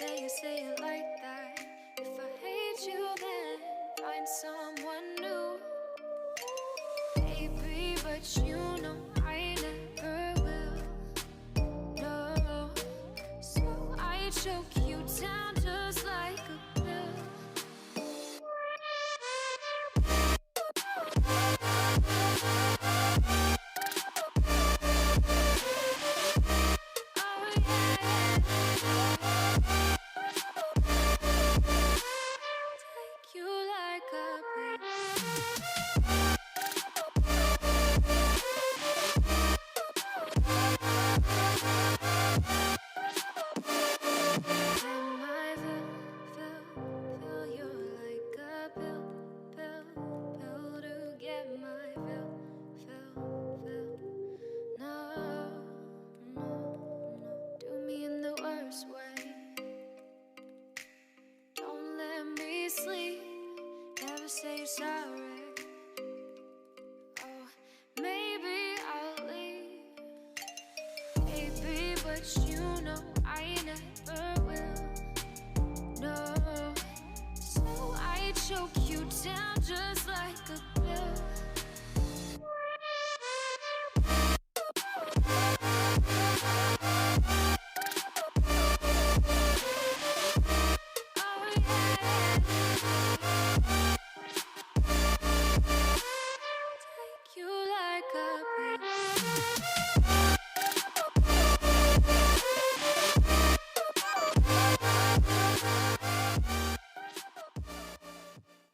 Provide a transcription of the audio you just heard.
say it like that. If I hate you, then find someone new. Baby, but you know I never will. No, so I choke you down just like a pill. Say you're sorry. Oh, maybe I'll leave. Baby, but you know I never will. No, so I choke you down just like a pill.